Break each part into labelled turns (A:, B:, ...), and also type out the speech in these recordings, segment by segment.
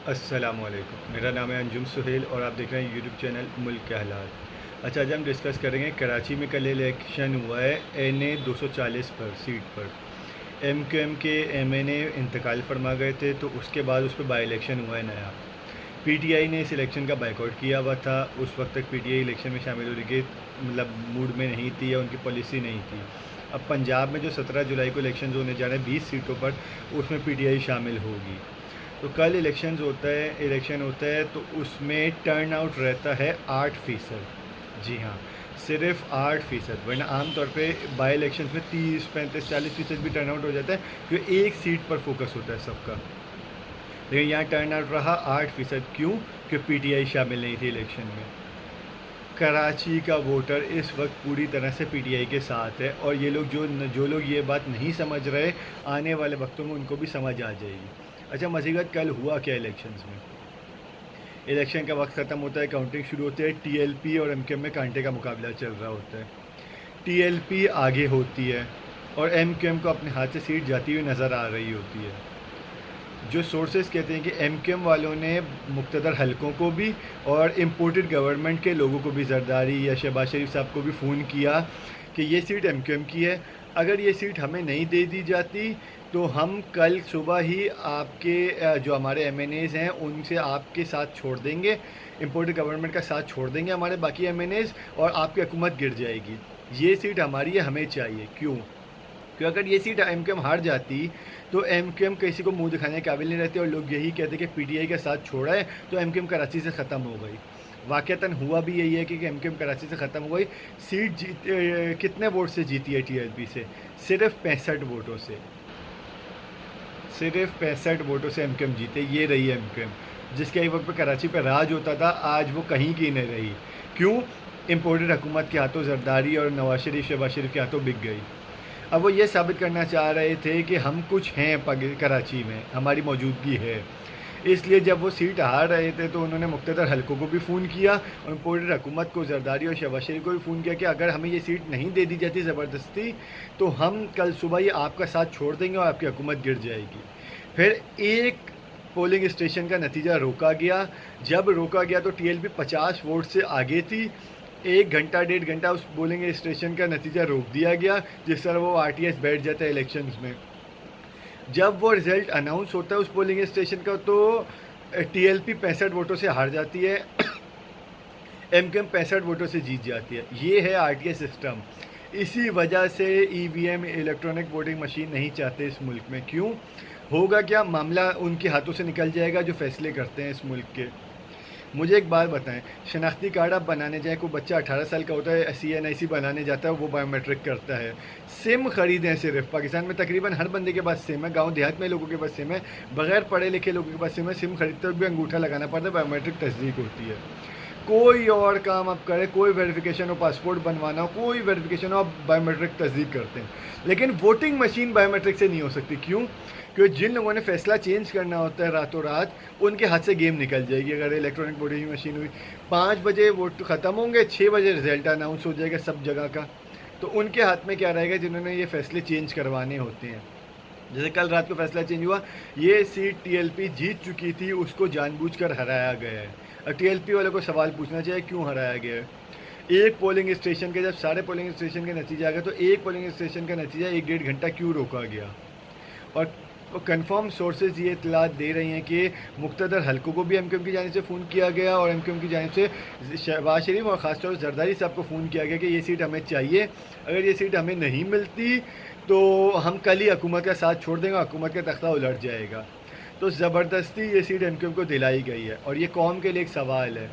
A: अस्सलामुअलैकुम, मेरा नाम है अंजुम सुहेल और आप देख रहे हैं यूट्यूब चैनल मुल्क के हालात। अच्छा, आज हम डिस्कस करेंगे कराची में कल इलेक्शन हुआ है एनए 240 पर सीट पर। एमक्यूएम के एमएनए इंतकाल फरमा गए थे, तो उसके बाद उस पर बाई इलेक्शन हुआ है नया। पीटीआई ने इस इलेक्शन का बाइकआउट किया हुआ था। उस वक्त तक पीटीआई इलेक्शन में शामिल होने के मतलब मूड में नहीं थी या उनकी पॉलिसी नहीं थी। अब पंजाब में जो 17 जुलाई को इलेक्शन होने जा रहे हैं 20 सीटों पर, उसमें पीटीआई शामिल होगी। तो कल इलेक्शन होता है तो उसमें टर्न आउट रहता है 8%। जी हाँ, सिर्फ 8%, वरना आमतौर पे बाई इलेक्शंस में 30, 35, 40% भी टर्न आउट हो जाता है, क्योंकि एक सीट पर फोकस होता है सबका। लेकिन यहाँ टर्न आउट रहा 8%। क्यों? क्योंकि पीटीआई शामिल नहीं थी इलेक्शन में। कराची का वोटर इस वक्त पूरी तरह से पीटीआई के साथ है, और ये लोग जो लोग ये बात नहीं समझ रहे, आने वाले वक्तों में उनको भी समझ आ जाएगी। अच्छा, मज़ीद कल हुआ क्या इलेक्शंस में? इलेक्शन का वक्त ख़त्म होता है, काउंटिंग शुरू होती है, टीएलपी और एमक्यूएम में कांटे का मुकाबला चल रहा होता है। टीएलपी आगे होती है और एमक्यूएम को अपने हाथ से सीट जाती हुई नज़र आ रही होती है। जो सोर्सेज कहते हैं कि एमक्यूएम वालों ने मुक्तदर हलकों को भी और इम्पोर्टेड गवर्नमेंट के लोगों को भी, जरदारी या शहबाज शरीफ साहब को भी फ़ोन किया कि ये सीट एमक्यूएम की है, अगर ये सीट हमें नहीं दे दी जाती तो हम कल सुबह ही आपके जो हमारे एमएनएज़ हैं उनसे आपके साथ छोड़ देंगे, इम्पोर्टेड गवर्नमेंट का साथ छोड़ देंगे हमारे बाकी एमएनएज़, और आपकी हुकूमत गिर जाएगी। ये सीट हमारी है, हमें चाहिए। क्यों? क्योंकि अगर ये सीट एमक्यूएम हार जाती तो एमक्यूएम किसी को मुंह दिखाने के काबिल नहीं रहते, और लोग यही कहते कि पीटीआई के साथ छोड़ा है तो एमक्यूएम कराची से ख़त्म हो गई। वाक़तन हुआ भी यही है कि एमक्यूएम कराची से ख़त्म हो गई। कितने वोट से जीती है टीएलपी से? सिर्फ 65 वोटों से। सिर्फ 65 वोटों से एमक्यूएम जीते। ये रही एमक्यूएम, जिसके एक वक्त पे कराची पे राज होता था, आज वो कहीं की नहीं रही। क्यों? इम्पोर्टेड हुकूमत के हाथों जरदारी और नवाज शरीफ, शहबाज शरीफ के हाथों बिक गई। अब वो ये साबित करना चाह रहे थे कि हम कुछ हैं कराची में, हमारी मौजूदगी है। इसलिए जब वो सीट हार रहे थे तो उन्होंने मुख्तदर हलकों को भी फ़ोन किया और पूरी हुकूमत को, जरदारी और शहबाज शरीफ को भी फ़ोन किया कि अगर हमें ये सीट नहीं दे दी जाती ज़बरदस्ती, तो हम कल सुबह ही आपका साथ छोड़ देंगे और आपकी हुकूमत गिर जाएगी। फिर एक पोलिंग स्टेशन का नतीजा रोका गया। जब रोका गया तो टीएलपी 50 वोट से आगे थी। 1 घंटा 1.5 घंटा उस पोलिंग स्टेशन का नतीजा रोक दिया गया, जिस तरह वो आरटीएस बैठ जाता है इलेक्शंस में। जब वो रिज़ल्ट अनाउंस होता है उस पोलिंग स्टेशन का, तो टीएलपी 65 वोटों से हार जाती है, एमक्यूएम 65 वोटों से जीत जाती है। ये है आरटीएस सिस्टम। इसी वजह से ईवीएम, इलेक्ट्रॉनिक वोटिंग मशीन नहीं चाहते इस मुल्क में। क्यों? होगा क्या, मामला उनके हाथों से निकल जाएगा जो फैसले करते हैं इस मुल्क के। मुझे एक बात बताएं, शनाख्ती कार्ड आप बनाने जाए, कोई बच्चा 18 साल का होता है, सीएनआईसी बनाने जाता है, वो बायोमेट्रिक करता है। सिम ख़रीदें, सिर्फ पाकिस्तान में तकरीबन हर बंदे के पास सिम है, गांव देहात में लोगों के पास सिम है, बगैर पढ़े लिखे लोगों के पास सिम है। सिम खरीदते हुए भी अंगूठा लगाना पड़ता है, बायोमेट्रिक तस्दीक होती है। कोई और काम आप करें, कोई वेरिफिकेशन हो, पासपोर्ट बनवाना हो, कोई वेरिफिकेशन हो, आप बायोमेट्रिक तस्दीक करते हैं। लेकिन वोटिंग मशीन बायोमेट्रिक से नहीं हो सकती। क्यों? क्योंकि जिन लोगों ने फ़ैसला चेंज करना होता है रातों रात, उनके हाथ से गेम निकल जाएगी। अगर इलेक्ट्रॉनिक वोटिंग मशीन हुई, 5 बजे वोट ख़त्म होंगे, 6 बजे रिजल्ट अनाउंस हो जाएगा सब जगह का, तो उनके हाथ में क्या रहेगा जिन्होंने ये फ़ैसले चेंज करवाने होते हैं। जैसे कल रात को फैसला चेंज हुआ, ये सीट टीएलपी जीत चुकी थी, उसको जानबूझकर हराया गया है। और टीएलपी वालों को सवाल पूछना चाहिए क्यों हराया गया है। एक पोलिंग स्टेशन के, जब सारे पोलिंग स्टेशन के नतीजे आ गए, तो एक पोलिंग स्टेशन का नतीजा 1-1.5 घंटा क्यों रोका गया? और कंफर्म सोर्सेज ये इतलात दे रही हैं कि मुक्तदर हलकों को भी एमक्यूएम की जानिब से फ़ोन किया गया, और एमक्यूएम की जानिब से शहबाज शरीफ और ख़ासतौर से जरदारी साहब को फ़ोन किया गया कि ये सीट हमें चाहिए, अगर ये सीट हमें नहीं मिलती तो हम कल ही हुकूमत का साथ छोड़ देंगे, हुकूमत का तख्ता उलट जाएगा। तो ज़बरदस्ती ये सीट एमक्यूएम को दिलाई गई है, और ये कौम के लिए एक सवाल है।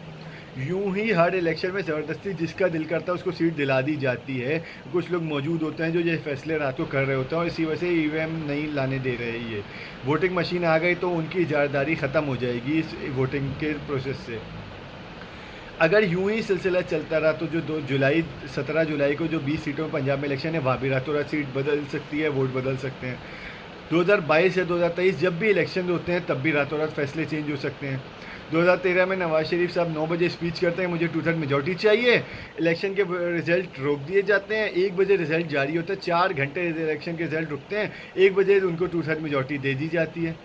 A: यूं ही हर इलेक्शन में ज़बरदस्ती जिसका दिल करता है उसको सीट दिला दी जाती है। कुछ लोग मौजूद होते हैं जो ये फैसले रातों कर रहे होते हैं, और इसी वजह से ईवीएम नहीं लाने दे रहे। ये वोटिंग मशीन आ गई तो उनकी इजारदारी ख़त्म हो जाएगी इस वोटिंग के प्रोसेस से। अगर यूं ही सिलसिला चलता रहा तो जो 17 जुलाई को जो 20 सीटों में पंजाब में इलेक्शन है, वहाँ भी रातों रात सीट बदल सकती है, वोट बदल सकते हैं। 2022 या 2023 जब भी इलेक्शन होते हैं तब भी रातों रात फैसले चेंज हो सकते हैं। 2013 में नवाज शरीफ साहब 9 बजे स्पीच करते हैं, मुझे 2/3 मेजॉरिटी चाहिए, इलेक्शन के रिजल्ट रोक दिए जाते हैं, 1 बजे रिजल्ट जारी होता है, 4 घंटे इलेक्शन के रिजल्ट रुकते हैं, 1 बजे उनको 2/3 मेजॉरिटी दे दी जाती है।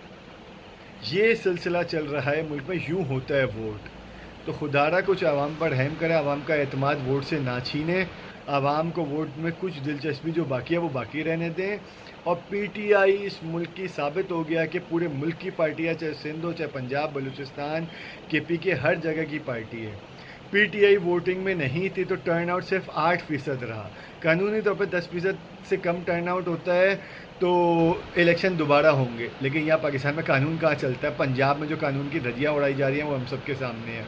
A: ये सिलसिला चल रहा है मुल्क में, यूँ होता है वोट। तो खुदारा कुछ आवाम पर रहम करे, आवाम का एतमाद वोट से ना छीने, आवाम को वोट में कुछ दिलचस्पी जो बाकी है वो बाकी रहने दें। और पीटीआई इस मुल्क की साबित हो गया कि पूरे मुल्क की पार्टी है, चाहे सिंध हो, चाहे पंजाब, बलूचिस्तान, केपी के हर जगह की पार्टी है। पीटीआई वोटिंग में नहीं थी तो टर्न आउट सिर्फ 8% रहा। कानूनी तौर पर 10% से कम टर्न आउट होता है तो इलेक्शन दोबारा होंगे, लेकिन यहाँ पाकिस्तान में कानून कहाँ चलता है। पंजाब में जो कानून की धज्जियाँ उड़ाई जा रही हैं वो हम सबके सामने है।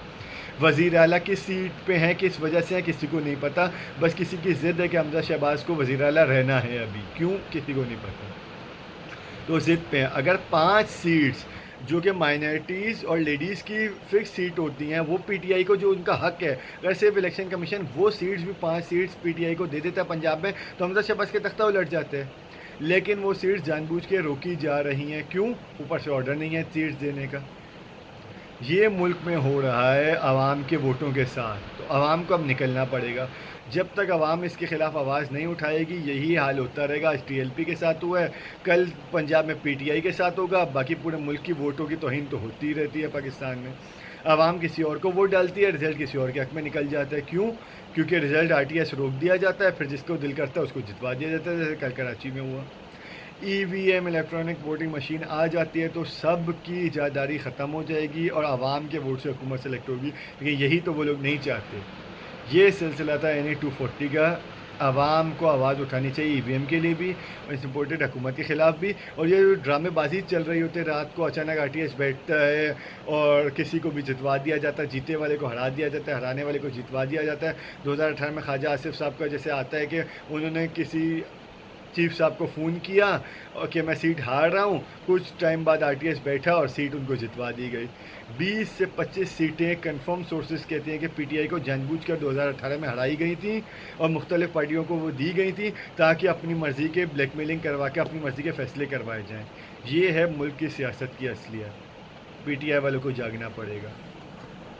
A: वज़ीर आला किस सीट पे हैं, किस वजह से हैं, किसी को नहीं पता। बस किसी की ज़िद है कि हमजा शहबाज को वज़ीर आला रहना है, अभी क्यों किसी को नहीं पता, तो ज़िद पे हैं। अगर 5 सीट्स जो कि माइनॉरिटीज़ और लेडीज़ की फ़िक्स सीट होती हैं वो पीटीआई को जो उनका हक है, अगर सिर्फ इलेक्शन कमीशन वो सीट्स भी 5 सीट्स पीटीआई को दे देता है पंजाब में, तो हमजा शहबाज के तख्ता उलट जाते हैं। लेकिन वो सीट्स जानबूझ के रोकी जा रही हैं, क्यों? ऊपर से ऑर्डर नहीं है सीट्स देने का। ये मुल्क में हो रहा है आवाम के वोटों के साथ, तो आवाम को अब निकलना पड़ेगा। जब तक आवाम इसके ख़िलाफ़ आवाज़ नहीं उठाएगी यही हाल होता रहेगा। आज टीएलपी के साथ हुआ है, कल पंजाब में पीटीआई के साथ होगा, बाकी पूरे मुल्क की वोटों की तौहीन तो होती ही रहती है पाकिस्तान में। आवाम किसी और को वोट डालती है, रिज़ल्ट किसी और के हक़ में निकल जाता है, क्यों? क्योंकि रिज़ल्ट आरटीएस रोक दिया जाता है, फिर जिसको दिल करता है उसको जितवा दिया जाता है, जैसे कल कराची में हुआ। ईवीएम इलेक्ट्रॉनिक वोटिंग मशीन आ जाती है तो सब की इजादारी ख़त्म हो जाएगी और आवाम के वोट से हुकूमत सेलेक्ट होगी, लेकिन यही तो वो लोग नहीं चाहते। ये सिलसिला था NE 240 का। आवाम को आवाज़ उठानी चाहिए ईवीएम के लिए भी और इस इम्पोर्टेड हुकूमत के ख़िलाफ़ भी। और ये जो ड्रामेबाजी चल रही होती है, रात को अचानक आरटीएस बैठता है और किसी को भी जितवा दिया जाता है, जीते वाले को हरा दिया जाता है, हराने वाले को जितवा दिया जाता है। 2018 में ख्वाजा आसिफ साहब का जैसे आता है कि उन्होंने किसी चीफ साहब को फ़ोन किया और कि मैं सीट हार रहा हूँ, कुछ टाइम बाद आरटीएस बैठा और सीट उनको जितवा दी गई। 20 से 25 सीटें कंफर्म सोर्सेज कहते हैं कि पीटीआई को जानबूझकर 2018 में हराई गई थी और मुख्तलिफ़ पार्टियों को वो दी गई थी ताकि अपनी मर्ज़ी के ब्लैकमेलिंग करवा के अपनी मर्ज़ी के फ़ैसले करवाए जाएँ। ये है मुल्क की सियासत की असलियत। पीटीआई वालों को जागना पड़ेगा।